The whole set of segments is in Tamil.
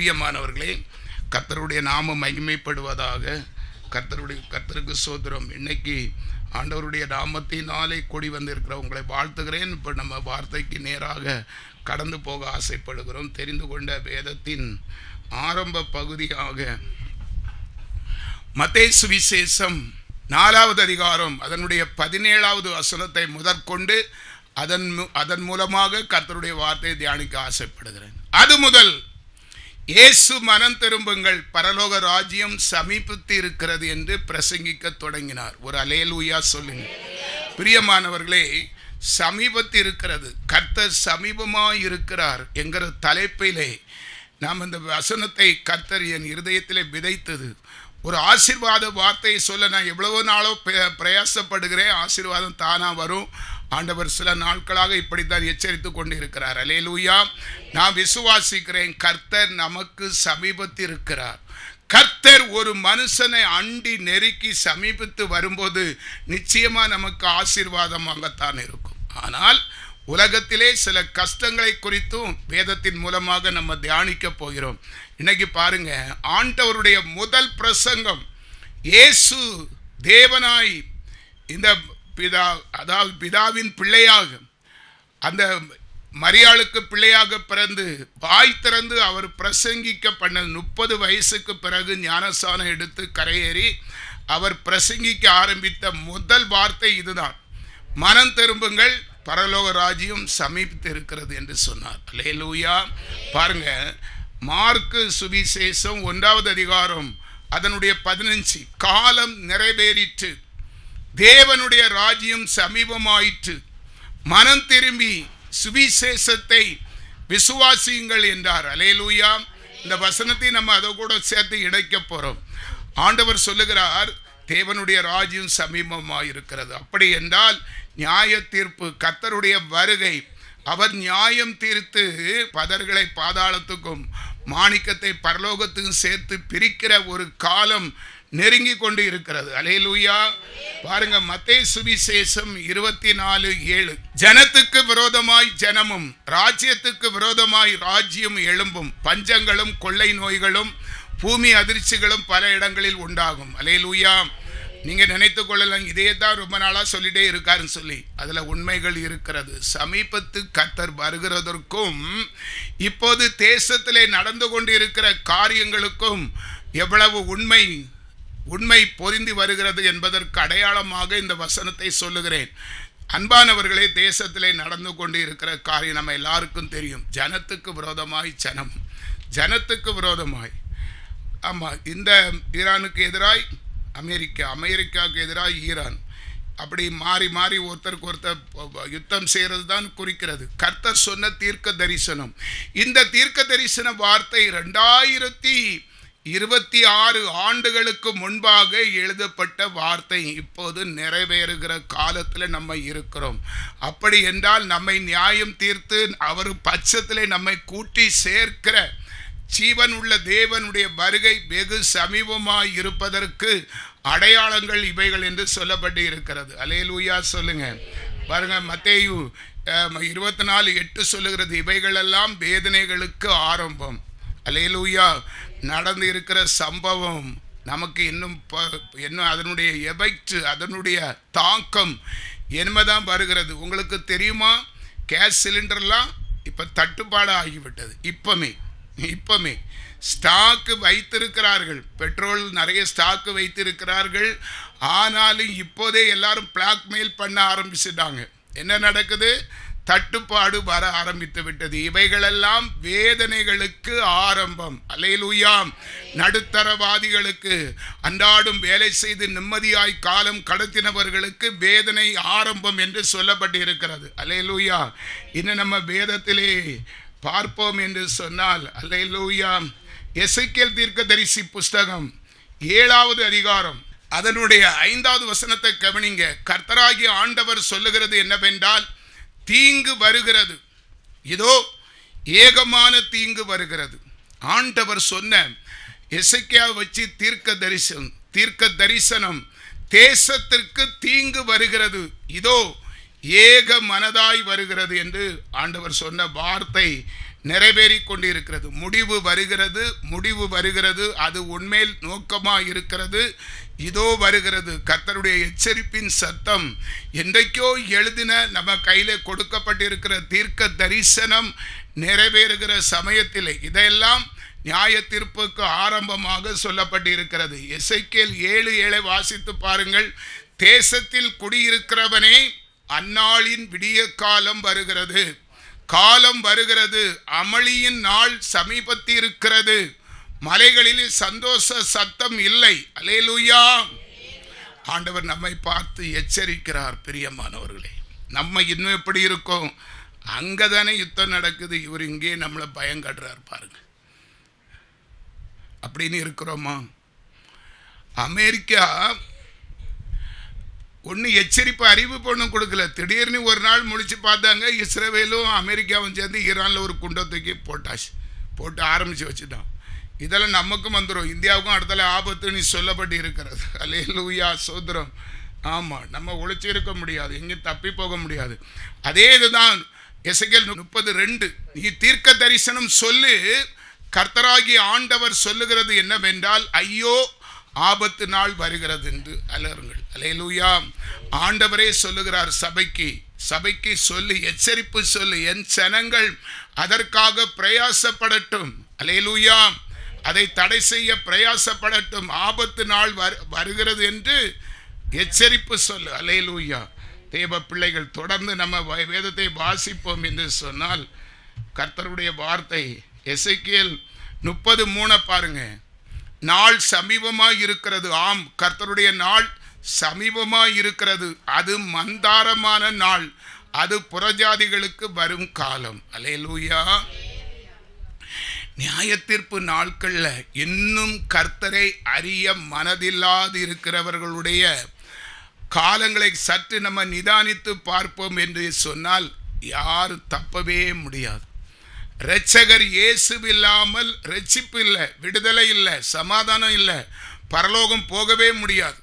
பிரியமானவர்களே, கர்த்தருடைய நாமம் மகிமைப்படுவதாக. கர்த்தருக்கு சோத்திரம். இன்னைக்கு ஆண்டவருடைய நாமத்தினாலே கூடி வந்திருக்கிற உங்களை வாழ்த்துகிறேன். இப்போ நம்ம வார்த்தைக்கு நேராக கடந்து போக ஆசைப்படுகிறோம். தெரிந்து கொண்ட வேதத்தின் ஆரம்ப பகுதியாக மத்தேயு சுவிசேஷம் 4வது அதிகாரம் அதனுடைய 17வது வசனத்தை முதற்கொண்டு அதன் மூலமாக கர்த்தருடைய வார்த்தையை தியானிக்க ஆசைப்படுகிறேன். அது முதல் இயேசு மனம் திரும்புங்கள், பரலோக ராஜ்யம் சமீபித்து இருக்கிறது என்று பிரசங்கிக்க தொடங்கினார். ஒரு அல்லேலூயா சொல்லுங்க. பிரியமானவர்களே, சமீபத்து இருக்கிறது, கர்த்தர் சமீபமாய் இருக்கிறார் என்கிற தலைப்பிலே நாம் இந்த வசனத்தை கர்த்தர் என் இருதயத்திலே விதைத்தது. ஒரு ஆசீர்வாத வார்த்தையை சொல்ல நான் எவ்வளவோ நாளோ பிரயாசப்படுகிறேன். ஆசீர்வாதம் தானா வரும். ஆண்டவர் சில நாட்களாக இப்படித்தான் எச்சரித்து கொண்டு இருக்கிறார். அல்லேலூயா. நான் விசுவாசிக்கிறேன், கர்த்தர் நமக்கு சமீபத்தில் இருக்கிறார். கர்த்தர் ஒரு மனுஷனை அண்டி நெருக்கி சமீபித்து வரும்போது நிச்சயமா நமக்கு ஆசீர்வாதமாகத்தான் இருக்கும். ஆனால் உலகத்திலே சில கஷ்டங்களை குறித்தும் வேதத்தின் மூலமாக நம்ம தியானிக்க போகிறோம். இன்னைக்கு பாருங்க, ஆண்டவருடைய முதல் பிரசங்கம், இயேசு தேவனாய் இந்த பிதாவின் பிள்ளையாக அந்த மரியாளுக்கு பிள்ளையாக பிறந்து வாய் திறந்து அவர் பிரசங்கிக்க பண்ண 30 வயசுக்கு பிறகு ஞானஸ்நானம் எடுத்து கரையேறி அவர் பிரசங்கிக்க ஆரம்பித்த முதல் வார்த்தை இதுதான், மனம் திரும்புங்கள், பரலோக ராஜ்யம் சமீபித்து இருக்கிறது என்று சொன்னார். அல்லேலூயா. பாருங்க, மார்க்கு சுவிசேஷம் 1வது அதிகாரம் அதனுடைய 15, காலம் நிறைவேறிற்று, தேவனுடைய ராஜ்யம் சமீபமாயிற்று, மனம் திரும்பி சுவிசேஷத்தை விசுவாசியுங்கள் என்றார். அல்லேலூயா. இந்த வசனத்தை நம்ம அதை கூட சேர்த்து இணைக்க போறோம். ஆண்டவர் சொல்லுகிறார், தேவனுடைய ராஜ்யம் சமீபமாயிருக்கிறது. அப்படி என்றால் நியாய தீர்ப்பு, கர்த்தருடைய வருகை, அவர் நியாயம் தீர்த்து பதர்களை பாதாளத்துக்கும் மாணிக்கத்தை பரலோகத்துக்கும் சேர்த்து பிரிக்கிற ஒரு காலம் நெருங்கி கொண்டு இருக்கிறது. அல்லேலூயா. பாருங்க, மத்தேயு சுவிசேஷம் 24:7, ஜனத்துக்கு விரோதமாய் ஜனமும் ராஜ்யத்துக்கு விரோதமாய் ராஜ்யம் எழும்பும், பஞ்சங்களும் கொள்ளை நோய்களும் பூமி அதிர்ச்சிகளும் பல இடங்களில் உண்டாகும். அல்லேலூயா. நீங்க நினைத்து கொள்ளலாம், இதே தான் ரொம்ப நாளா சொல்லிட்டே இருக்காருன்னு சொல்லி. அதுல உண்மைகள் இருக்கிறது. சமீபத்து கர்த்தர் வருகிறதற்கும் இப்போது தேசத்திலே நடந்து கொண்டு இருக்கிற காரியங்களுக்கும் எவ்வளவு உண்மை பொருந்தி வருகிறது என்பதற்கு அடையாளமாக இந்த வசனத்தை சொல்லுகிறேன். அன்பானவர்களே, தேசத்திலே நடந்து கொண்டு இருக்கிற காரியம் நம்ம எல்லாருக்கும் தெரியும். ஜனத்துக்கு விரோதமாய் ஜனத்துக்கு விரோதமாய், ஆமா, இந்த ஈரானுக்கு எதிராய் அமெரிக்காவுக்கு எதிராக ஈரான், அப்படி மாறி மாறி ஒருத்தருக்கு ஒருத்தர் யுத்தம் செய்கிறது தான் குறிக்கிறது. கர்த்தர் சொன்ன தீர்க்க தரிசனம். இந்த தீர்க்க தரிசன வார்த்தை 2026 ஆண்டுகளுக்கு முன்பாக எழுதப்பட்ட வார்த்தை இப்போது நிறைவேறுகிற காலத்தில் நம்ம இருக்கிறோம். அப்படி என்றால் நம்மை நியாயம் தீர்த்து அவர் பட்சத்திலே நம்மை கூட்டி சேர்க்கிற ஜீவன் உள்ள தேவனுடைய வருகை வெகு சமீபமாய் இருப்பதற்கு அடையாளங்கள் இவைகள் என்று சொல்லப்பட்டு இருக்கிறது. அல்லேலூயா சொல்லுங்க. பாருங்க, மத்தேயு 24:8 சொல்லுகிறது, இவைகளெல்லாம் வேதனைகளுக்கு ஆரம்பம். அல்லேலூயா. நடந்து இருக்கிற சம்பவம் நமக்கு இன்னும் அதனுடைய எஃபெக்ட், அதனுடைய தாக்கம் என்னதான் வருகிறது. உங்களுக்கு தெரியுமா, கேஸ் சிலிண்டர்லாம் இப்ப தட்டுப்பாடு ஆகிவிட்டது. இப்பமே ஸ்டாக்கு வைத்திருக்கிறார்கள், பெட்ரோல் நிறைய ஸ்டாக்கு வைத்திருக்கிறார்கள். ஆனாலும் இப்போதே எல்லாரும் பிளாக்மெயில் பண்ண ஆரம்பிச்சுட்டாங்க. என்ன நடக்குது? தட்டுப்பாடு வர ஆரம்பித்து விட்டது. இவைகளெல்லாம் வேதனைகளுக்கு ஆரம்பம். அல்லேலூயா. நடுத்தரவாதிகளுக்கு, அன்றாடும் வேலை செய்து நிம்மதியாய் காலம் கடத்தினவர்களுக்கு வேதனை ஆரம்பம் என்று சொல்லப்பட்டு இருக்கிறது. அல்லேலூயா. இன்னும் நம்ம வேதத்திலே பார்ப்போம் என்று சொன்னால், அல்லேலூயா, எசேக்கியேல் தீர்க்கதரிசி புஸ்தகம் 7வது அதிகாரம் அதனுடைய 5வது வசனத்தை கவனிங்க. கர்த்தராகிய ஆண்டவர் சொல்லுகிறது என்னவென்றால், தீங்கு வருகிறது, இதோ ஏகமான தீங்கு வருகிறது. ஆண்டவர் சொன்ன எசேக்கியாவை வச்சு தீர்க்க தரிசனம், தேசத்திற்கு தீங்கு வருகிறது, இதோ ஏக மனதாய் வருகிறது என்று ஆண்டவர் சொன்ன வார்த்தை நிறைவேறி கொண்டிருக்கிறது. முடிவு வருகிறது, முடிவு வருகிறது. அது உண்மையில் நோக்கமாக இருக்கிறது. இதோ வருகிறது. கர்த்தருடைய எச்சரிப்பின் சத்தம். என்றைக்கோ எழுதின நம்ம கையிலே கொடுக்கப்பட்டிருக்கிற தீர்க்க தரிசனம் நிறைவேறுகிற சமயத்தில் இதையெல்லாம் நியாய தீர்ப்புக்கு ஆரம்பமாக சொல்லப்பட்டிருக்கிறது. எசேக்கியேல் 7:7 வாசித்து பாருங்கள். தேசத்தில் குடியிருக்கிறவனே, அந்நாளின் விடிய காலம் வருகிறது, காலம் வருகிறது, அமளியின் நாள் சமீபத்திருக்கிறது, மலைகளில் சந்தோஷ சத்தம் இல்லை. அல்லேலூயா. ஆண்டவர் நம்மை பார்த்து எச்சரிக்கிறார். பிரியமானவர்களே, நம்ம இன்னும் எப்படி இருக்கோம்? அங்கதானே யுத்தம் நடக்குது, இவர் இங்கே நம்மளை பயங்கடுறார் பாருங்க. அப்படின்னு இருக்கிறோமா? அமெரிக்கா ஒன்று எச்சரிப்பு அறிவிப்பு ஒன்றும் கொடுக்கல. திடீர்னு ஒரு நாள் முடிச்சு பார்த்தாங்க, இஸ்ரேலும் அமெரிக்காவும் சேர்ந்து ஈரானில் ஒரு குண்டை தூக்கி போட்டு ஆரம்பித்து வச்சுட்டான். இதெல்லாம் நமக்கும் வந்துடும், இந்தியாவுக்கும் அடுத்தால ஆபத்துன்னு சொல்லப்பட்டு இருக்கிறது. அல்லேலூயா, சோதரம். ஆமாம், நம்ம ஒழிச்சு இருக்க முடியாது, எங்கேயும் தப்பி போக முடியாது. அதே இதுதான் எசேக்கியேல் 30:2. நீ தீர்க்க தரிசனம் சொல்லு, கர்த்தராகிய ஆண்டவர் சொல்லுகிறது என்னவென்றால், ஐயோ ஆபத்து நாள் வருகிறது என்று அலறுங்கள். அல்லேலூயா. ஆண்டவரே சொல்லுகிறார் சபைக்கு சொல்லு, எச்சரிப்பு சொல்லு, என் ஜனங்கள் அதற்காக பிரயாசப்படட்டும். அல்லேலூயா. அதை தடை செய்ய பிரயாசப்படட்டும். ஆபத்து நாள் வருகிறது என்று எச்சரிப்பு சொல்லு. அல்லேலூயா. தேவ பிள்ளைகள், தொடர்ந்து நம்ம வேதத்தை வாசிப்போம் என்று சொன்னால், கர்த்தருடைய வார்த்தை எசேக்கியேல் 30:3 பாருங்க. நாள் சமீபமாய் இருக்கிறது. ஆம், கர்த்தருடைய நாள் சமீபமாய் இருக்கிறது. அது மந்தாரமான நாள், அது புறஜாதிகளுக்கு வரும் காலம். அல்லேலூயா. நியாய தீர்ப்பு நாட்கள்ல இன்னும் கர்த்தரை அறிய மனதில்லாது இருக்கிறவர்களுடைய காலங்களை சற்று நம்ம நிதானித்து பார்ப்போம் என்று சொன்னால் யாரும் தப்பவே முடியாது. இரட்சகர் இயேசு இல்லாமல் ரட்சிப்பு இல்லை, விடுதலை இல்லை, சமாதானம் இல்லை, பரலோகம் போகவே முடியாது.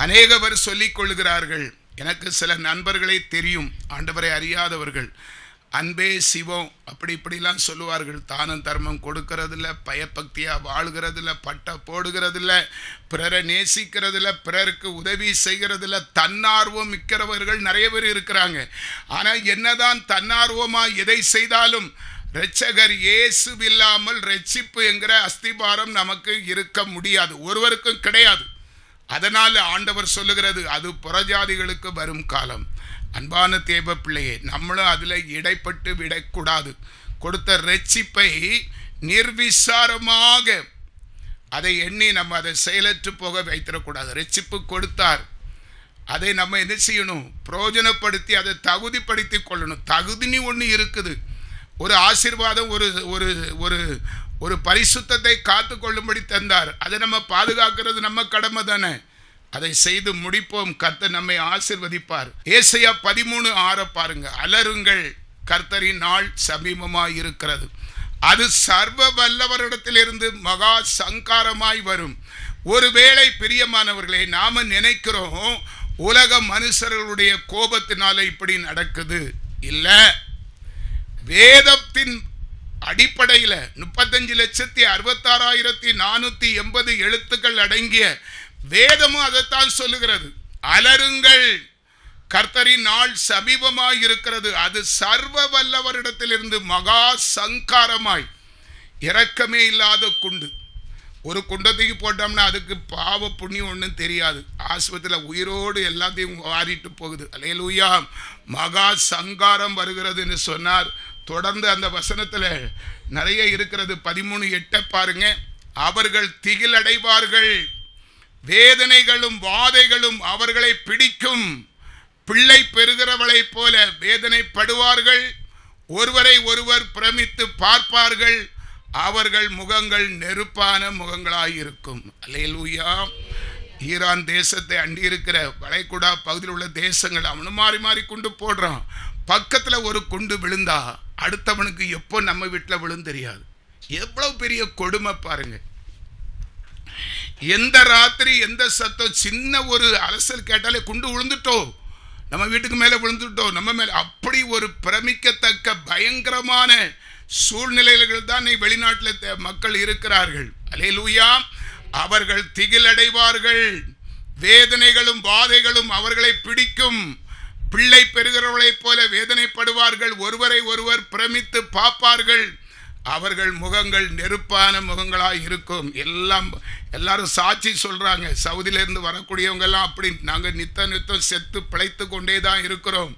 அநேகவர் சொல்லிக் கொள்கிறார்கள். எனக்கு சில நண்பர்களை தெரியும், ஆண்டவரை அறியாதவர்கள். அன்பே சிவம் அப்படி இப்படிலாம் சொல்லுவார்கள். தானம் தர்மம் கொடுக்கறதில்ல, பயபக்தியாக வாழ்கிறதில்ல, பட்டை போடுகிறதில்ல, பிறரை நேசிக்கிறதில்ல, பிறருக்கு உதவி செய்கிறதில்ல, தன்னார்வம் மிக்கிறவர்கள் நிறைய பேர் இருக்கிறாங்க. ஆனால் என்னதான் தன்னார்வமாக எதை செய்தாலும் இரட்சகர் இயேசு இல்லாமல் ரட்சிப்பு என்கிற அஸ்திபாரம் நமக்கு இருக்க முடியாது, ஒருவருக்கும் கிடையாது. அதனால் ஆண்டவர் சொல்லுகிறது, அது புறஜாதிகளுக்கு வரும் காலம். அன்பான தேவ பிள்ளையே, நம்மளும் அதில் இடைப்பட்டு விடக்கூடாது. கொடுத்த ரட்சிப்பை நிர்விசாரமாக அதை எண்ணி நம்ம அதை செயலற்று போக வைத்திடக்கூடாது. ரட்சிப்பு கொடுத்தார், அதை நம்ம என்ன செய்யணும்? பிரயோஜனப்படுத்தி அதை தகுதிப்படுத்தி கொள்ளணும். தகுதினி ஒன்று இருக்குது. ஒரு ஆசீர்வாதம், ஒரு ஒரு ஒரு ஒரு பரிசுத்தத்தை காத்து கொள்ளும்படி தந்தார். அதை நம்ம பாதுகாக்கிறது நம்ம கடமை தானே. அதை செய்து முடிப்போம். கர்த்தர் நம்மை ஆசீர்வதிப்பார். ஏசாயா 13:6 பாருங்க. அலறுங்கள், கர்த்தரின் நாள் சமீபமாய் இருக்கிறது, அது சர்வ வல்லவரிடத்திலிருந்து மகா சங்காரமாய் வரும். ஒருவேளை பிரியமானவர்களே, நாம நினைக்கிறோம் உலக மனுஷர்களுடைய கோபத்தினால இப்படி நடக்குது. இல்ல, வேதத்தின் அடிப்படையில் 35,66,480 எழுத்துக்கள் அடங்கிய வேதமும் அதைத்தான் சொல்லுகிறது. அலறுங்கள், கர்த்தரின் நாள் சமீபமாய் இருக்கிறது, அது சர்வ வல்லவரிடத்திலிருந்து மகா சங்காரமாய். இரக்கமே இல்லாத குண்டு. ஒரு குண்டத்துக்கு போட்டோம்னா அதுக்கு பாவ புண்ணியம் ஒன்றும் தெரியாது. ஆஸ்பத்திரியில் உயிரோடு எல்லாத்தையும் வாரிட்டு போகுது. அல்லேலூயா. மகா சங்காரம் வருகிறது என்று சொன்னார். தொடர்ந்து அந்த வசனத்தில் நிறைய இருக்கிறது. 13:8 பாருங்க. அவர்கள் திகிலடைவார்கள், வேதனைகளும் வாதைகளும் அவர்களை பிடிக்கும், பிள்ளை பெறுகிறவளை போல வேதனைப்படுவார்கள், ஒருவரை ஒருவர் பிரமித்து பார்ப்பார்கள், அவர்கள் முகங்கள் நெருப்பான முகங்களாயிருக்கும். அல்லேலூயா. ஈரான் தேசத்தை அண்டி இருக்கிற வளைகுடா பகுதியில் உள்ள தேசங்கள் அவனு மாறி மாறி குண்டு போடுறான். பக்கத்தில் ஒரு குண்டு விழுந்தா அடுத்தவனுக்கு எப்போ நம்ம வீட்டில் விழுந்து தெரியாது. எவ்வளவு பெரிய கொடுமை பாருங்க. எந்த ராத்திரி எந்த சத்தம், சின்ன ஒரு அலசல் கேட்டாலே குண்டு விழுந்துட்டோம், நம்ம வீட்டுக்கு மேலே விழுந்துட்டோம், நம்ம மேலே. அப்படி ஒரு பிரமிக்கத்தக்க பயங்கரமான சூழ்நிலைகள் தான் வெளிநாட்டில் மக்கள் இருக்கிறார்கள். அல்லேலூயா. அவர்கள் திகிலடைவார்கள். வேதனைகளும் வாதைகளும் அவர்களை பிடிக்கும். பிள்ளை பெறுகிறவர்களைப் போல வேதனைப்படுவார்கள். ஒருவரை ஒருவர் பிரமித்து பார்ப்பார்கள். அவர்கள் முகங்கள் நெருப்பான முகங்களாக இருக்கும். எல்லாரும் சாட்சி சொல்றாங்க. சவுதியிலிருந்து வரக்கூடியவங்க எல்லாம் அப்படி நாங்கள் நித்தம் செத்து பிழைத்து கொண்டே தான் இருக்கிறோம்.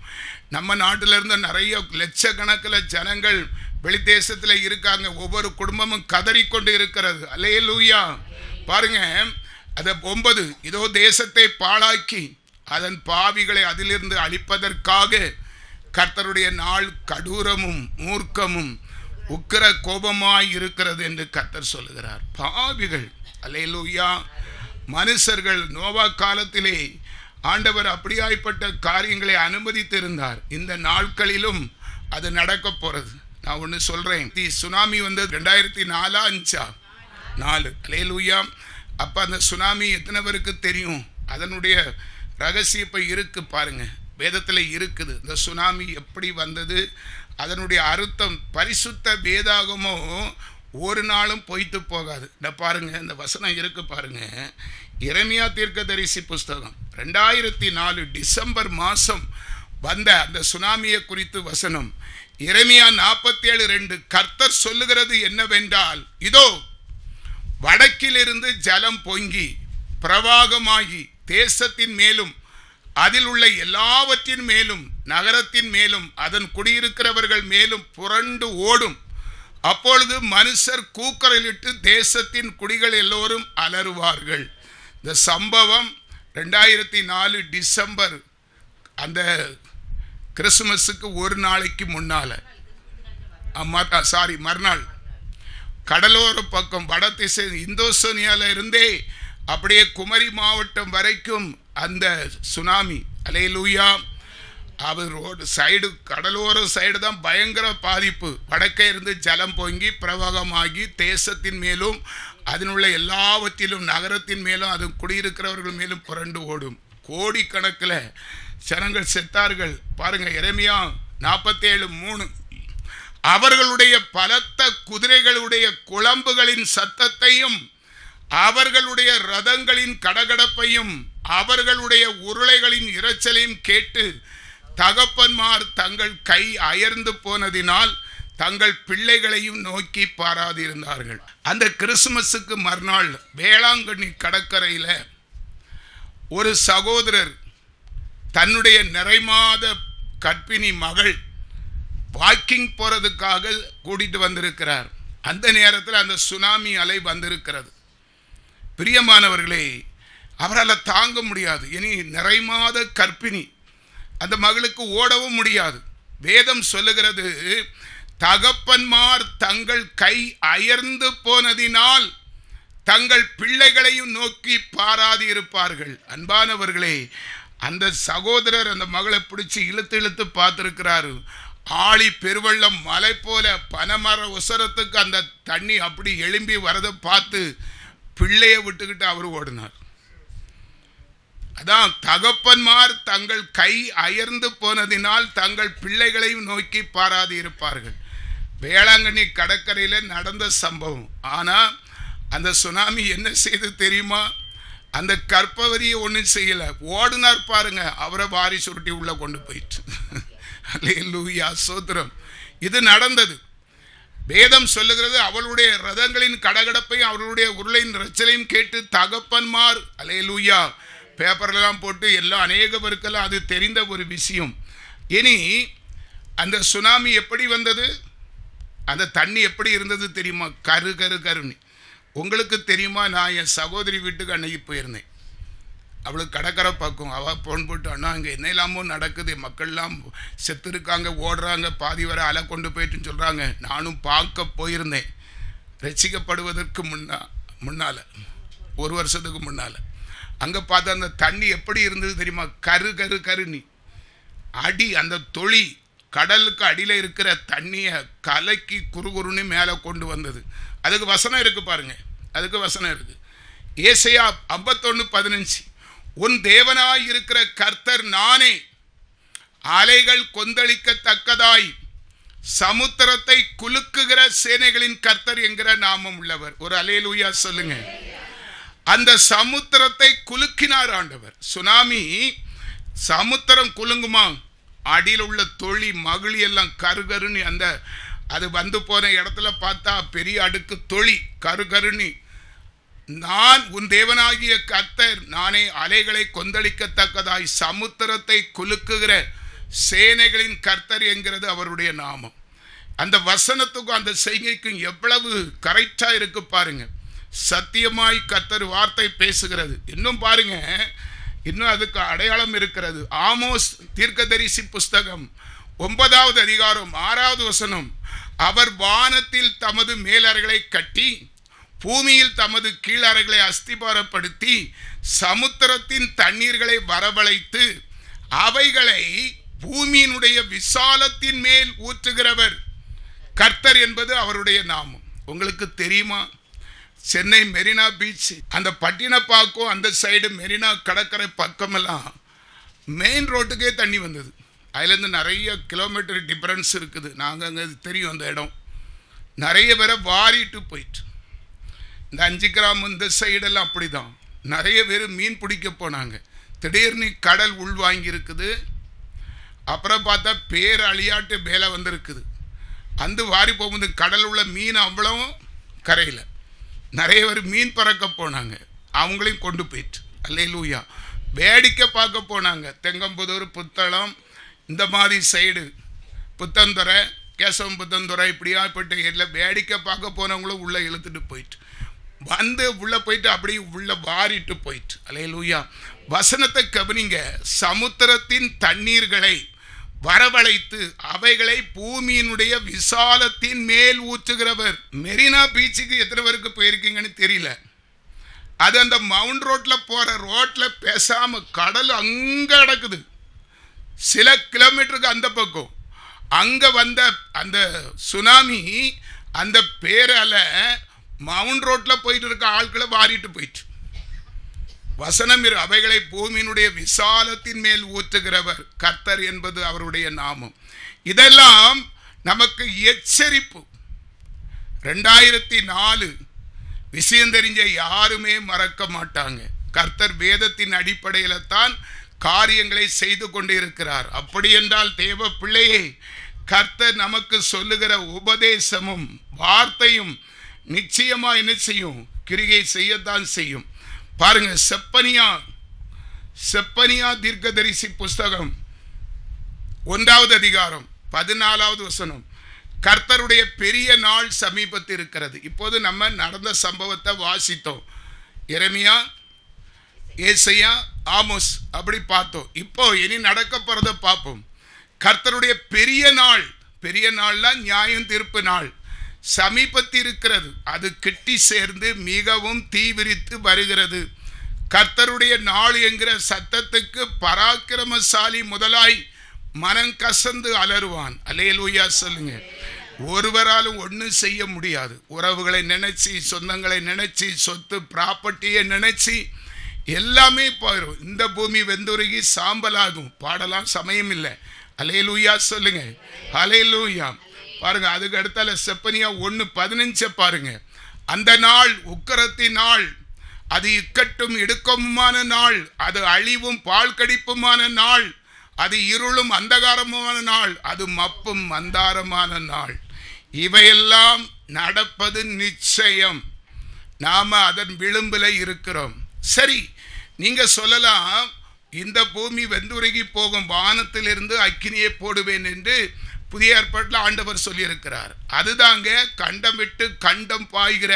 நம்ம நாட்டிலிருந்து நிறைய லட்சக்கணக்கில் ஜனங்கள் வெளிதேசத்தில் இருக்காங்க. ஒவ்வொரு குடும்பமும் கதறிக்கொண்டு இருக்கிறது. அல்லேலூயா. பாருங்க, அதை 9, இதோ தேசத்தை பாழாக்கி அதன் பாவிகளை அதிலிருந்து அழிப்பதற்காக கர்த்தருடைய நாள் கடூரமும் மூர்க்கமும் உக்கிர கோபமாய் இருக்கிறது என்று கர்த்தர் சொல்லுகிறார். பாவிகள். அல்லேலூயா. மனுஷர்கள் நோவா காலத்திலே ஆண்டவர் அப்படியாய்ப்பட்ட காரியங்களை அனுமதித்திருந்தார். இந்த நாட்களிலும் அது நடக்க போறது. நான் ஒன்று சொல்றேன். சுனாமி வந்தது 2004. அல்லேலூயா. அப்போ அந்த சுனாமி எத்தனை பேருக்கு தெரியும்? அதனுடைய ரகசியம் இருக்கு பாருங்க, வேதத்தில் இருக்குது. இந்த சுனாமி எப்படி வந்தது, அதனுடைய அர்த்தம் பரிசுத்த வேதாகமோ ஒரு நாளும் பொய்த்து போகாது. இந்த பாருங்க, இந்த வசனம் இருக்கு பாருங்க. எரேமியா தீர்க்கதரிசி புஸ்தகம் 2004 டிசம்பர் மாதம் வந்த அந்த சுனாமியை குறித்து வசனம். எரேமியா 47:2 கர்த்தர் சொல்லுகிறது என்னவென்றால், இதோ வடக்கிலிருந்து ஜலம் பொங்கி பிரவாகமாகி தேசத்தின் மேலும் அதில் உள்ள எல்லாவற்றின் மேலும் நகரத்தின் மேலும் அதன் குடியிருக்கிறவர்கள் மேலும் புரண்டு ஓடும். அப்பொழுது மனுஷர் கூக்குரலிட்டு தேசத்தின் குடிகள் எல்லோரும் அலறுவார்கள். இந்த சம்பவம் 2004 டிசம்பர், அந்த கிறிஸ்துமஸுக்கு ஒரு நாளைக்கு முன்னால, மறுநாள் கடலோர பக்கம் வட திசை இந்தோனேசியால இருந்தே அப்படியே குமரி மாவட்டம் வரைக்கும் அந்த சுனாமி. அல்லேலூயா. அவர் ரோடு சைடு, கடலோர சைடு தான் பயங்கர பாதிப்பு. வடக்கே இருந்து ஜலம் பொங்கி பிரவாகமாகி தேசத்தின் மேலும் அதனுள்ள எல்லாவற்றிலும் நகரத்தின் மேலும் அது குடியிருக்கிறவர்கள் மேலும் புரண்டு ஓடும். கோடிக்கணக்கில் ஜனங்கள் செத்தார்கள். பாருங்க, எரேமியா 47:3 அவர்களுடைய பலத்த குதிரைகளுடைய குளம்புகளின் சத்தத்தையும் அவர்களுடைய ரதங்களின் கடகடப்பையும் அவர்களுடைய உருளைகளின் இரைச்சலையும் கேட்டு தகப்பன்மார் தங்கள் கை அயர்ந்து போனதினால் தங்கள் பிள்ளைகளையும் நோக்கி பாராதிருந்தார்கள். அந்த கிறிஸ்துமஸுக்கு மறுநாள் வேளாங்கண்ணி கடற்கரையில் ஒரு சகோதரர் தன்னுடைய நிறைமாத கர்ப்பிணி மகள் வாக்கிங் போறதுக்காக கூட்டிட்டு வந்திருக்கிறார். அந்த நேரத்தில் அந்த சுனாமி அலை வந்திருக்கிறது. பிரியமானவர்களே, அவரால் தாங்க முடியாது. இனி நிறைமாத கர்ப்பிணி, அந்த மகளுக்கு ஓடவும் முடியாது. வேதம் சொல்லுகிறது, தகப்பன்மார் தங்கள் கை அயர்ந்து போனதினால் தங்கள் பிள்ளைகளையும் நோக்கி பாராதி இருப்பார்கள். அன்பானவர்களே, அந்த சகோதரர் அந்த மகளை பிடிச்சி இழுத்து பார்த்திருக்கிறாரு. ஆழி பெருவெள்ளம் மலை போல பனைமர உசரத்துக்கு அந்த தண்ணி அப்படி எழும்பி வரதை பார்த்து பிள்ளையை விட்டுக்கிட்டு அவர் ஓடினார். அதான் தகப்பன்மார் தங்கள் கை அயர்ந்து போனதினால் தங்கள் பிள்ளைகளையும் நோக்கி பாராதி இருப்பார்கள். வேளாங்கண்ணி கடற்கரையில் நடந்த சம்பவம். ஆனால் அந்த சுனாமி என்ன செய்து தெரியுமா? அந்த கற்பவதியை ஒன்றும் செய்யலை, ஓடினார் பாருங்க, அவரை வாரி சுருட்டி உள்ள கொண்டு போயிட்டு. அல்லேலூயா, சோத்திரம். இது நடந்தது. வேதம் சொல்லுகிறது, அவளுடைய ரதங்களின் கடகடப்பையும் அவர்களுடைய உருளையின் இரைச்சலையும் கேட்டு தகப்பன்மார், அல்லேலூயா, பேப்பர்லாம் போட்டு எல்லாம் அநேக பேருக்கெல்லாம் அது தெரிந்த ஒரு விஷயம். இனி அந்த சுனாமி எப்படி வந்தது, அந்த தண்ணி எப்படி இருந்தது தெரியுமா? கரு கரு கருன்னு. உங்களுக்கு தெரியுமா? நான் என் சகோதரி வீட்டுக்கு அன்னைக்கு போயிருந்தேன். அவளுக்கு கடற்கரை பக்கம். அவள் போன் போட்டு, அண்ணா இங்கே என்ன இல்லாமோ நடக்குது, மக்கள்லாம் செத்து இருக்காங்க, ஓடுறாங்க, பாதி வரை அலை கொண்டு போயிட்டுன்னு சொல்கிறாங்க. நானும் பார்க்க போயிருந்தேன். ரசிக்கப்படுவதற்கு முன்னால் 1 வருஷத்துக்கு முன்னால் அங்கே பார்த்தா அந்த தண்ணி எப்படி இருந்தது தெரியுமா? கரு கரு கருன்னு அடி, அந்த தொளி கடலுக்கு அடியில் இருக்கிற தண்ணியை கலக்கி குறுகுறுன்னு மேலே கொண்டு வந்தது. அதுக்கு வசனம் இருக்கு பாருங்க, அதுக்கு வசனம் இருக்கு. ஏசாயா 51:15 உன் தேவனாய் இருக்கிற கர்த்தர் நானே, அலைகள் கொந்தளிக்கத்தக்கதாய் சமுத்திரத்தை குலுக்குகிற சேனைகளின் கர்த்தர் என்கிற நாமம் உள்ளவர். ஒரு அல்லேலூயா சொல்லுங்க. அந்த சமுத்திரத்தை குலுக்கினார் ஆண்டவர். சுனாமி சமுத்திரம் குலுங்குமா? அடியில் உள்ள தொழி மகிழி எல்லாம் கருகருன்னு அந்த அது வந்து போன இடத்துல பார்த்தா பெரிய அடுக்கு தொழி கருகருணி. நான் உன் தேவனாகிய கர்த்தர் நானே அலைகளை கொந்தளிக்கத்தக்கதாய் சமுத்திரத்தை குலுக்குகிற சேனைகளின் கர்த்தர் என்கிறது அவருடைய நாமம். அந்த வசனத்துக்கும் அந்த செய்கைக்கும் எவ்வளவு கரெக்டா இருக்கு பாருங்க. சத்தியமாய் கர்த்தர் வார்த்தை பேசுகிறது. இன்னும் பாருங்க, இன்னும் அதுக்கு அடையாளம் இருக்கிறது. ஆமோஸ் தீர்க்கதரிசி புஸ்தகம் 9வது அதிகாரம் 6வது வசனம். அவர் வானத்தில் தமது மேலறைகளை கட்டி பூமியில் தமது கீழறைகளை அஸ்திபாரப்படுத்தி சமுத்திரத்தின் தண்ணீர்களை வரவழைத்து அவைகளை பூமியினுடைய விசாலத்தின் மேல் ஊற்றுகிறவர் கர்த்தர் என்பது அவருடைய நாமம். உங்களுக்கு தெரியுமா? சென்னை மெரினா பீச் அந்த பட்டினப்பாக்கம் அந்த சைடு மெரினா கடற்கரை பக்கமெல்லாம் மெயின் ரோட்டுக்கே தண்ணி வந்தது. அதுலேருந்து நிறைய கிலோமீட்டர் டிஃபரன்ஸ் இருக்குது. நாங்கள் அங்கே தெரியும் அந்த இடம். நிறைய பேரை வாரிட்டு போயிட்டு இந்த 5 கிராம் இந்த சைடெல்லாம் அப்படி தான் நிறைய பேர் மீன் பிடிக்க போனாங்க. திடீர்னு கடல் உள்வாங்கி இருக்குது. அப்புறம் பார்த்தா பேர் அழியாட்டு மேலே வந்திருக்குது. அந்த வாரி போகும்போது கடல் உள்ள மீன் அவ்வளவும் கரையில் நிறைய பேர் மீன் பறக்க போனாங்க. அவங்களையும் கொண்டு போயிட்டு அல்லேலூயா. வேடிக்கை பார்க்க போனாங்க. தெங்கம்புதூர், புத்தளம், இந்த மாதிரி சைடு புத்தந்துறை, கேசவம் புத்தந்துறை, இப்படியா போயிட்டு எல்லாம் வேடிக்கை பார்க்க போனவங்களும் உள்ளே இழுத்துட்டு போயிட்டு வந்து உள்ளே போயிட்டு அப்படியே உள்ளே வாரிட்டு போயிட்டு அல்லேலூயா. வசனத்தை கவனிங்க. சமுத்திரத்தின் தண்ணீர்களை வரவழைத்து அவைகளை பூமியினுடைய விசாலத்தின் மேல் ஊற்றுகிறவர். மெரினா பீச்சுக்கு எத்தனை பேருக்கு போயிருக்கீங்கன்னு தெரியல. அது அந்த மவுண்ட் ரோட்ல போற ரோட்ல பேசாம கடல் அங்க கிடக்குது. சில கிலோமீட்டருக்கு அந்த பக்கம் அங்க வந்த அந்த சுனாமி அந்த பேரால மவுண்ட் ரோட்ல போயிட்டு இருக்க ஆட்களை வாரிட்டு போயிட்டு. வசனம் அவைகளை பூமியினுடைய விசாலத்தின் மேல் ஊற்றுகிறவர் கர்த்தர் என்பது அவருடைய நாமம். இதெல்லாம் நமக்கு எச்சரிப்பு. 2004 விஷயம் தெரிஞ்ச யாருமே மறக்க மாட்டாங்க. கர்த்தர் வேதத்தின் அடிப்படையில் தான் காரியங்களை செய்து கொண்டு இருக்கிறார். அப்படி என்றால் தேவ பிள்ளையே, கர்த்தர் நமக்கு சொல்லுகிற உபதேசமும் வார்த்தையும் நிச்சயமா என்ன செய்யும்? கிரியை செய்யத்தான் செய்யும். பாருங்க, செப்பனியா தீர்க்கதரிசி புஸ்தகம் 1வது அதிகாரம் 14வது வசனம். கர்த்தருடைய பெரிய நாள் சமீபத்தில் இருக்கிறது. இப்போது நம்ம நடந்த சம்பவத்தை வாசித்தோம். எரேமியா, ஏசாயா, ஆமோஸ் அப்படி பார்த்தோம். இப்போ இனி நடக்க போறதை பார்ப்போம். கர்த்தருடைய பெரிய நாள், பெரிய நாள்லாம் நியாயம் தீர்ப்பு நாள் சமீபத்தில் இருக்கிறது. அது கிட்டி சேர்ந்து மிகவும் தீவிரித்து வருகிறது. கர்த்தருடைய நாள் என்கிற சத்தத்துக்கு பராக்கிரமசாலி முதலாய் மனம் கசந்து அலறுவான். அல்லேலூயா சொல்லுங்க. ஒருவராலும் ஒன்றும் செய்ய முடியாது. உறவுகளை நினைச்சு, சொந்தங்களை நினைச்சு, சொத்து ப்ராப்பர்ட்டியை நினைச்சு எல்லாமே போயிடும். இந்த பூமி வெந்துருகி சாம்பலாகும். பாடலாம் சமயம் இல்லை. அல்லேலூயா சொல்லுங்க. அல்லேலூயா. பாருங்க, அதுக்கு அடுத்தால செப்பனியா 1:15 பாருங்க. அந்த நாள் உக்கிரத்தின் நாள், அது இக்கட்டும் இடுக்கமுமான நாள், அது அழிவும் பால் கடிப்புமான நாள், அது இருளும் அந்தகாரமான நாள், அது மப்பும் மந்தாரமான நாள். இவையெல்லாம் நடப்பது நிச்சயம். நாம அதன் விளிம்பில் இருக்கிறோம். சரி, நீங்க சொல்லலாம், இந்த பூமி வெந்துருகி போகும், வானத்திலிருந்து அக்கினியை போடுவேன் என்று புதிய ஏற்பாட்டில் ஆண்டவர் சொல்லியிருக்கிறார். அதுதாங்க கண்டம் விட்டு கண்டம் பாய்கிற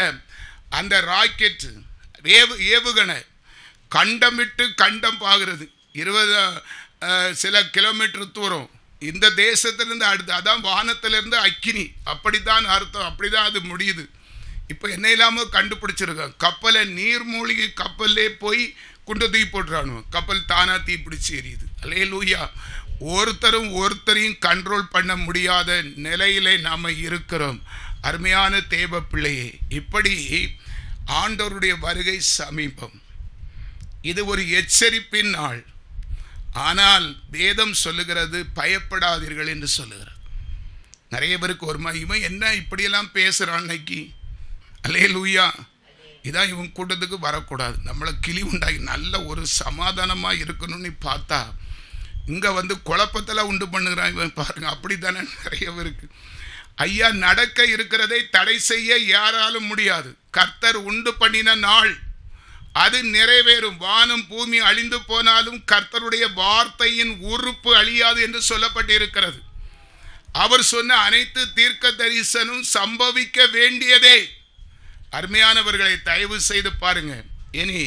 அந்த ராக்கெட் ஏவுகணை கண்டம் விட்டு கண்டம் பாகிறது. 20 சில கிலோமீட்டர் தூரம் இந்த தேசத்திலிருந்து அடுத்து, அதான் வானத்திலிருந்து அக்கினி. அப்படித்தான் அர்த்தம். அப்படிதான் அது முடியுது. இப்போ என்ன இல்லாமல் கண்டுபிடிச்சிருக்காங்க. கப்பலை நீர்மூழ்கி கப்பல்லே போய் குண்டு தூக்கி போட்டுறானு, கப்பல் தானா தீ பிடிச்சி எரியுது. அல்லேலூயா. ஒருத்தரையும் கண்ட்ரோல் பண்ண முடியாத நிலையிலே நாம் இருக்கிறோம். அருமையான தேவ பிள்ளையே, இப்படி ஆண்டவருடைய வருகை சமீபம். இது ஒரு எச்சரிப்பின் நாள். ஆனால் வேதம் சொல்லுகிறது பயப்படாதீர்கள் என்று சொல்லுகிறார். நிறைய பேருக்கு ஒரு இவன் என்ன இப்படியெல்லாம் பேசுகிறான் அன்னைக்கு, அல்லேலூயா. இதான் இவன் கூட்டத்துக்கு வரக்கூடாது. நம்மளை கிளி உண்டாகி நல்ல ஒரு சமாதானமாக இருக்கணும்னு பார்த்தா இங்கே வந்து குழப்பத்தில் உண்டு பண்ணுகிறான் இவன் பாருங்க. அப்படி தானே நிறைய பேருக்கு. ஐயா, நடக்க இருக்கிறதை தடை செய்ய யாராலும் முடியாது. கர்த்தர் உண்டு பண்ணின நாள் அது நிறைவேறும். வானம் பூமி அழிந்து போனாலும் கர்த்தருடைய வார்த்தையின் உறுப்பு அழியாது என்று சொல்லப்பட்டிருக்கிறது. அவர் சொன்ன அனைத்து தீர்க்க தரிசனம் சம்பவிக்க வேண்டியதே. அருமையானவர்களை, தயவு செய்து பாருங்க. இனி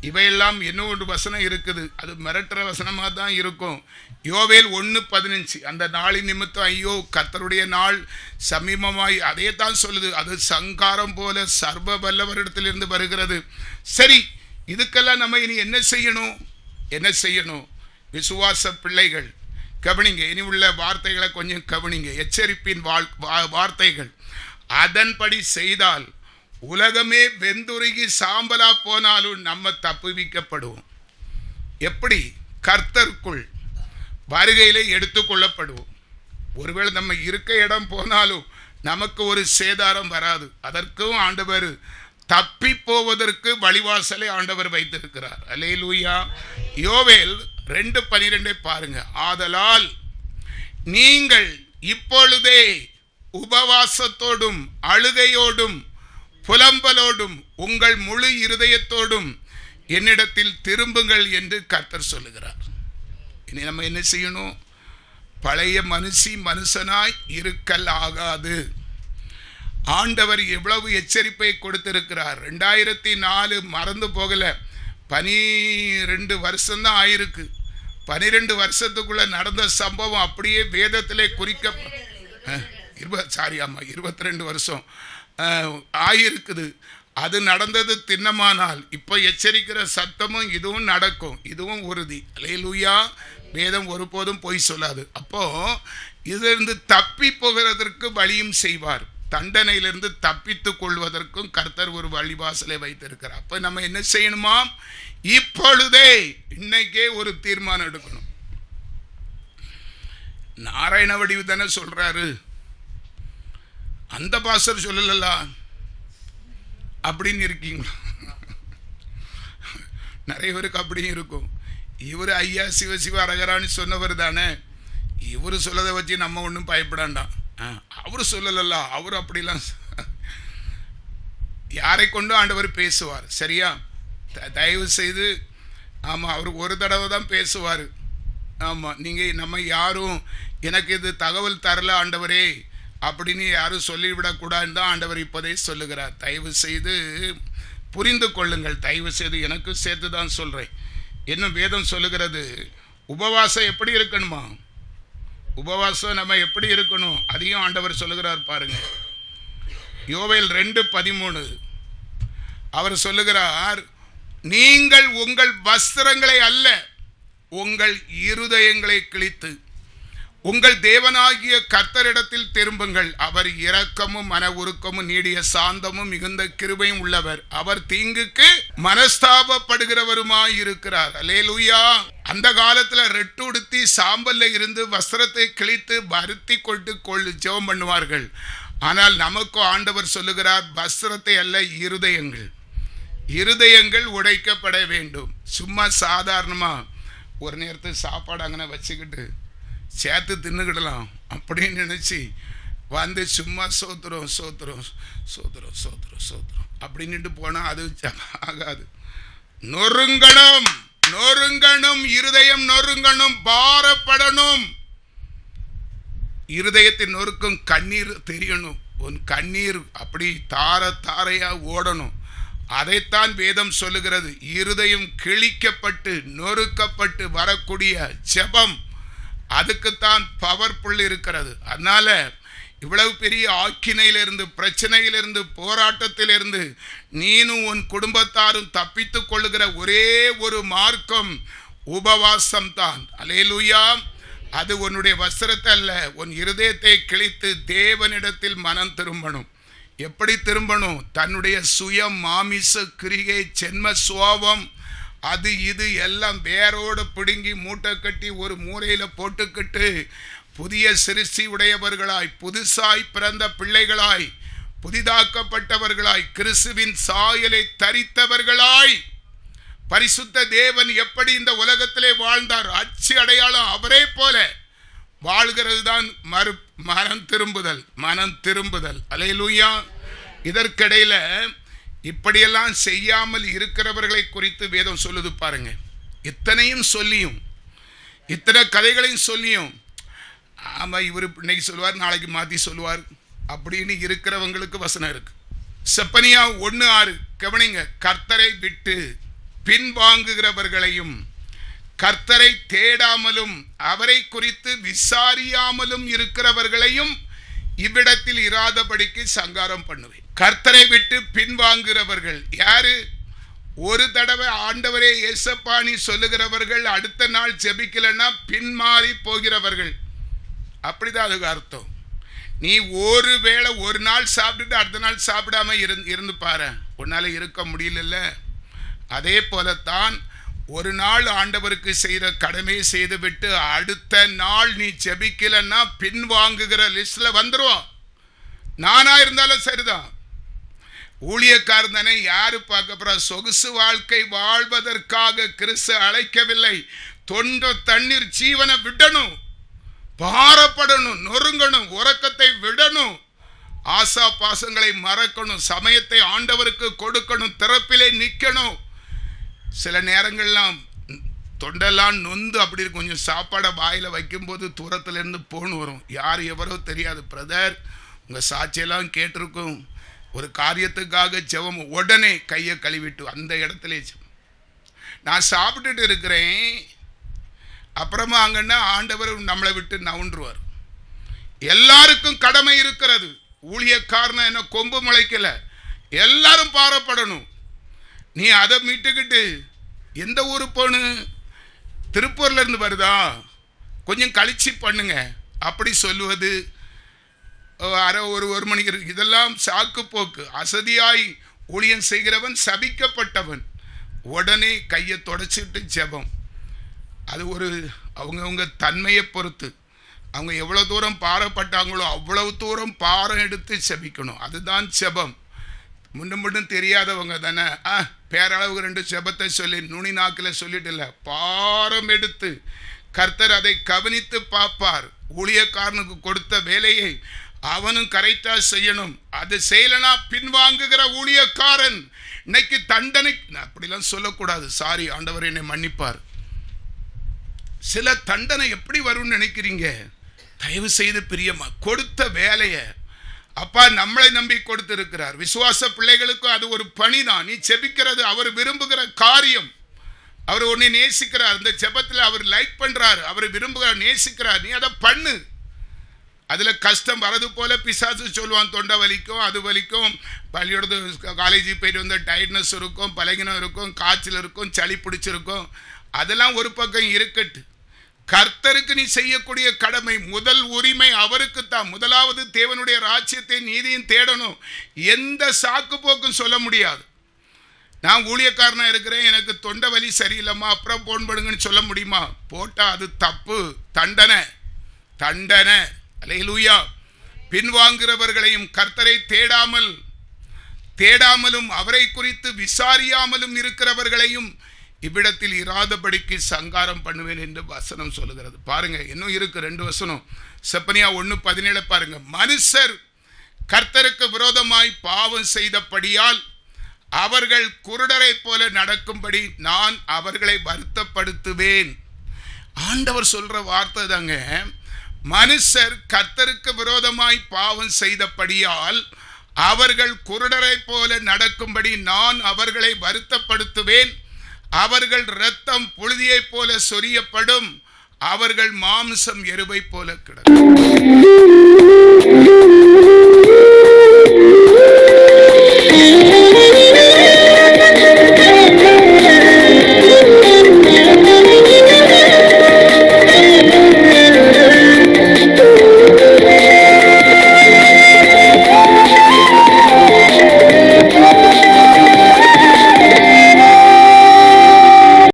இவையெல்லாம் என்ன ஒரு வசனம் இருக்குது, அது மிரட்டுற வசனமாக தான் இருக்கும். யோவேல் 1:15, அந்த நாளின் நிமித்தம் ஐயோ, கர்த்தருடைய நாள் சமீபமாய், அதே தான் சொல்லுது. அது சங்காரம் போல சர்வ வல்லவரிடத்திலிருந்து வருகிறது. சரி, இதுக்கெல்லாம் நம்ம இனி என்ன செய்யணும்? விசுவாச பிள்ளைகள் கவனிங்க, இனி உள்ள வார்த்தைகளை கொஞ்சம் கவனிங்க. எச்சரிப்பின் வார்த்தைகள். அதன்படி செய்தால் உலகமே வெந்துருகி சாம்பலா போனாலும் நம்ம தப்புவிக்கப்படுவோம். எப்படி? கர்த்தருக்குள் வருகையிலே எடுத்துக்கொள்ளப்படுவோம். ஒருவேளை நம்ம இருக்க இடம் போனாலும் நமக்கு ஒரு சேதாரம் வராது. அதற்கும் ஆண்டவர் தப்பி போவதற்கு வழிவாசலை ஆண்டவர் வைத்திருக்கிறார். அல்லேலூயா. யோவேல் 2:12 பாருங்க. ஆதலால் நீங்கள் இப்பொழுதே உபவாசத்தோடும் அழுகையோடும் புலம்பலோடும் உங்கள் முழு இருதயத்தோடும் என்னிடத்தில் திரும்புங்கள் என்று கர்த்தர் சொல்லுகிறார். இனி நம்ம என்ன செய்யணும்? பழைய மனுஷனாய் இருக்கல் ஆகாது. ஆண்டவர் எவ்வளவு எச்சரிப்பை கொடுத்திருக்கிறார். 2004 மறந்து போகல, 12 வருஷம்தான் ஆயிருக்கு. 12 வருஷத்துக்குள்ள நடந்த சம்பவம் அப்படியே வேதத்திலே குறிக்க 22 வருஷம் ஆயிருக்குது. அது நடந்தது திண்ணமானால் இப்போ எச்சரிக்கிற சத்தமும் இதுவும் நடக்கும். இதுவும் உறுதி. அல்லேலூயா. வேதம் ஒருபோதும் பொய் சொல்லாது. அப்போ இதிலிருந்து தப்பி போகிறதற்கு வழியும் செய்வார். தண்டனையிலிருந்து தப்பித்துக் கொள்வதற்கும் கர்த்தர் ஒரு வழிவாசலை வைத்திருக்கிறார். அப்போ நம்ம என்ன செய்யணுமா? இப்பொழுதே, இன்னைக்கே ஒரு தீர்மானம் எடுக்கணும். நாராயண வடிவு தானே சொல்றாரு, அந்த பாஸ்டர் சொல்லல அப்படின்னு இருக்கீங்களா? நிறைய பேருக்கு அப்படியும் இருக்கும். இவர் ஐயா சிவ அரகரான்னு சொன்னவர் தானே, இவர் சொல்லதை வச்சு நம்ம ஒன்றும் பயப்படாண்டாம். அவரு சொல்லல, அவர் அப்படிலாம் யாரை கொண்டு ஆண்டவர் பேசுவார். சரியா? தயவு செய்து, ஆமாம், அவர் ஒரு தடவை தான் பேசுவார். ஆமாம், நீங்கள் நம்ம யாரும் எனக்கு இது தகவல் தரல ஆண்டவரே அப்படின்னு யாரும் சொல்லிவிடக்கூடாதுன்னு தான் ஆண்டவர் இப்போதே சொல்லுகிறார். தயவு செய்து புரிந்து கொள்ளுங்கள். தயவு செய்து எனக்கு சேர்த்து தான் சொல்கிறேன். இன்னும் வேதம் சொல்லுகிறது, உபவாசம் எப்படி இருக்கணுமா? உபவாசம் நம்ம எப்படி இருக்கணும் அதையும் ஆண்டவர் சொல்லுகிறார் பாருங்க. யோவேல் 2:13 அவர் சொல்லுகிறார், நீங்கள் உங்கள் வஸ்திரங்களை அல்ல, உங்கள் இருதயங்களை கிழித்து உங்கள் தேவனாகிய கர்த்தரிடத்தில் திரும்புங்கள். அவர் இரக்கமும் மன உருக்கமும் நீடிய சாந்தமும் மிகுந்த கிருபையும் உள்ளவர். அவர் தீங்குக்கு மனஸ்தாபப்படுகிறவருமாய் இருக்கிறார். அல்லேலூயா. அந்த காலத்துல ரெட்டு உடுத்தி சாம்பல்ல இருந்து வஸ்திரத்தை கிழித்து வருத்தி கொண்டு ஜெபம் பண்ணுவார்கள். ஆனால் நமக்கு ஆண்டவர் சொல்லுகிறார், வஸ்திரத்தை அல்ல, இருதயங்கள் உடைக்கப்பட வேண்டும். சும்மா சாதாரணமா ஒரு நேரத்துக்கு சாப்பாடு அங்கே வச்சுக்கிட்டு சேர்த்து தின்னுக்கிடலாம் அப்படின்னு நினச்சி வந்து சும்மா சோத்துறோம் அப்படின்ட்டு போனால் அது ஆகாது. நொறுங்கணும், இருதயம் நொறுங்கணும், பாரப்படணும். இருதயத்தின் நொறுக்கும் கண்ணீர் தெரியணும். உன் கண்ணீர் அப்படி தாரையா ஓடணும். அதைத்தான் வேதம் சொல்லுகிறது. இருதயம் கிழிக்கப்பட்டு நொறுக்கப்பட்டு வரக்கூடிய ஜெபம், அதுக்குத்தான் பவர்ஃபுல் இருக்கிறது. அதனால இவ்வளவு பெரிய ஆக்கினையிலிருந்து, பிரச்சனையிலிருந்து, போராட்டத்திலிருந்து நீனும் உன் குடும்பத்தாரும் தப்பித்து கொள்ளுகிற ஒரே ஒரு மார்க்கம் உபவாசம் தான். அல்லேலூயா. அது உன்னுடைய வஸ்திரத்தை அல்ல, உன் இருதயத்தை கிழித்து தேவனிடத்தில் மனம் திரும்பணும். எப்படி திரும்பணும்? தன்னுடைய சுயம், மாமிச கிரிகை, ஜென்ம சுவாபம், அது இது எல்லாம் வேரோடு பிடுங்கி மூட்டை கட்டி ஒரு மூலையில் போட்டுக்கிட்டு புதிய சிருஷ்டி உடையவர்களாய், புதுசாய் பிறந்த பிள்ளைகளாய், புதிதாக்கப்பட்டவர்களாய், கிறிஸ்துவின் சாயலை தரித்தவர்களாய், பரிசுத்த தேவன் எப்படி இந்த உலகத்திலே வாழ்ந்தார், அச்சு அடையாளம் அவரே போல வாழ்கிறது தான் மனம் திரும்புதல். அல்லேலூயா. இதற்கிடையில இப்படியெல்லாம் செய்யாமல் இருக்கிறவர்களை குறித்து வேதம் சொல்லுது பாருங்க. இத்தனையும் சொல்லியும், இத்தனை கதைகளையும் சொல்லியும், ஆமா இவர் இன்னைக்கு சொல்லுவார் நாளைக்கு மாத்தி சொல்லுவார் அப்படின்னு இருக்கிறவங்களுக்கு வசனம் இருக்கு. செப்பனியா 1:6 கவனிங்க. கர்த்தரை விட்டு பின்வாங்குகிறவர்களையும் கர்த்தரை தேடாமலும் அவரை குறித்து விசாரியாமலும் இருக்கிறவர்களையும் இவ்விடத்தில் இராதபடிக்கு சங்காரம் பண்ணுவேன். கர்த்தரை விட்டு பின்வாங்குகிறவர்கள் யாரு? ஒரு தடவை ஆண்டவரே ஏசப்பா நீ சொல்லுகிறவர்கள் அடுத்த நாள் ஜெபிக்கலன்னா பின்மாறி போகிறவர்கள். அப்படிதான் அதுக்கு அர்த்தம். நீ ஒரு வேளை ஒரு நாள் சாப்பிட்டுட்டு அடுத்த நாள் சாப்பிடாம இருந்து பாரு, உன்னால இருக்க முடியல. அதே போலத்தான் ஒரு நாள் ஆண்டவருக்கு செய்கிற கடமையை செய்துவிட்டு அடுத்த நாள் நீ ஜெபிக்கலன்னா பின்வாங்குகிற லிஸ்ட்ல வந்துருவோம். நானா இருந்தாலும் சரிதான். ஊழியக்காரன் தானே, யாரு பார்க்க போறா? சொகுசு வாழ்க்கை வாழ்வதற்காக கிறிஸ்து அழைக்கவில்லை. தொண்ட தண்ணீர் ஜீவனை விடணும், பாரப்படணும், நொறுங்கணும், உறக்கத்தை விடணும், ஆசா பாசங்களை மறக்கணும், சமயத்தை ஆண்டவருக்கு கொடுக்கணும், திறப்பிலே நிற்கணும். சில நேரங்கள்லாம் தொண்டெல்லாம் நொந்து அப்படி இருக்கும். கொஞ்சம் சாப்பாடை வாயில வைக்கும்போது தூரத்துல இருந்து போன் வரும். யார் எவரோ தெரியாது. பிரதர் உங்க சாட்சியெல்லாம் கேட்டிருக்கும், ஒரு காரியத்துக்காக ஜெபம், உடனே கையை கழுவிட்டு அந்த இடத்துல நான் சாப்பிட்டுட்டு இருக்கிறேன். அப்புறமா அங்கன்னா ஆண்டவர் நம்மளை விட்டு நவுன்றுவார். எல்லாருக்கும் கடமை இருக்கிறது. ஊழியக்காரன என்ன கொம்பு முளைக்கல, எல்லாரும் பாரப்படணும். நீ அதை மீட்டுக்கிட்டு எந்த ஊரு போனு? திருப்பூர்ல இருந்து வருதா, கொஞ்சம் கழிச்சு பண்ணுங்க அப்படி சொல்லுவது ஒரு மணிக்கு. இதெல்லாம் சாக்கு போக்கு. அசதியாய் ஊழியம் செய்கிறவன் சபிக்கப்பட்டவன். உடனே கையை தொடச்சிட்டு ஜெபம். அது ஒரு அவங்கவுங்க தன்மையை பொறுத்து, அவங்க எவ்வளோ தூரம் பாரப்பட்டாங்களோ அவ்வளவு தூரம் பாரம் எடுத்து ஜெபிக்கணும். அதுதான் ஜெபம். முன்னும் தெரியாதவங்க தானே, பேரளவுக்கு 2 ஜெபத்தை சொல்லி நுனி நாக்கில் சொல்லிட்டு இல்லை, பாரம் எடுத்து கர்த்தர் அதை கவனித்து பார்ப்பார். ஊழியக்காரனுக்கு கொடுத்த வேலையை அவனும் கரெக்டா செய்யணும். அது செய்யலனா பின்வாங்குகிற ஊழியக்காரன் இன்னைக்கு தண்டனை. அப்படிலாம் சொல்லக்கூடாது. சாரி, ஆண்டவர் என்னை மன்னிப்பார். சில தண்டனை எப்படி வரும்னு நினைக்கிறீங்க? தயவு செய்து பிரியமா கொடுத்த வேலையை அப்பா நம்மளை நம்பி கொடுத்திருக்கிறார். விசுவாச பிள்ளைகளுக்கும் அது ஒரு பணிதான். நீ செபிக்கிறது அவர் விரும்புகிற காரியம். அவர் உன்னை நேசிக்கிறார். இந்த ஜெபத்தில் அவர் லைக் பண்றார், அவர் விரும்புகிறார், நேசிக்கிறார். நீ அதை பண்ணு. அதுல கஷ்டம் வரது போல பிசாசு சொல்லுவான். தொண்டை வலிக்கும், அது வலிக்கும், பள்ளியோட காலேஜுக்கு போயிட்டு வந்த டயர்ட்னஸ் இருக்கும், பலகினம் இருக்கும், காய்ச்சல் இருக்கும், சளி பிடிச்சிருக்கும். அதெல்லாம் ஒரு பக்கம் இருக்கட்டு. கர்த்தருக்கு நீ செய்யக்கூடிய கடமை, முதல் உரிமை அவருக்கு தான். முதலாவது தேவனுடைய ராஜ்யத்தை நீதியும் தேடணும். எந்த சாக்கு போக்கும் சொல்ல முடியாது. நான் ஊழியக்காரனா இருக்கிறேன், எனக்கு தொண்டை வலி சரியில்லைம்மா அப்புறம் போன் பண்ணுங்கன்னு சொல்ல முடியுமா? போட்டா அது தப்பு, தண்டனை. அல்லேலூயா. பின்வாங்குகிறவர்களையும் கர்த்தரை தேடாமலும் அவரை குறித்து விசாரியாமலும் இருக்கிறவர்களையும் இவ்விடத்தில் இராதபடிக்கு சங்காரம் பண்ணுவேன் என்று வசனம் சொல்லுகிறது. பாருங்க, இன்னும் இருக்கு 2 வசனம். செப்பனியா 1:17 பாருங்க. மனுஷர் கர்த்தருக்கு விரோதமாய் பாவம் செய்தபடியால் அவர்கள் குருடரை போல நடக்கும்படி நான் அவர்களை வருத்தப்படுத்துவேன். ஆண்டவர் சொல்ற வார்த்தை தாங்க. மனுஷர் கர்த்தருக்கு விரோதமாய் பாவம் செய்தபடியால் அவர்கள் குருடரை போல நடக்கும்படி நான் அவர்களை வருத்தப்படுத்துவேன். அவர்கள் இரத்தம் புழுதியை போல சொரியப்படும், அவர்கள் மாம்சம் எருவை போல கிடக்கும்.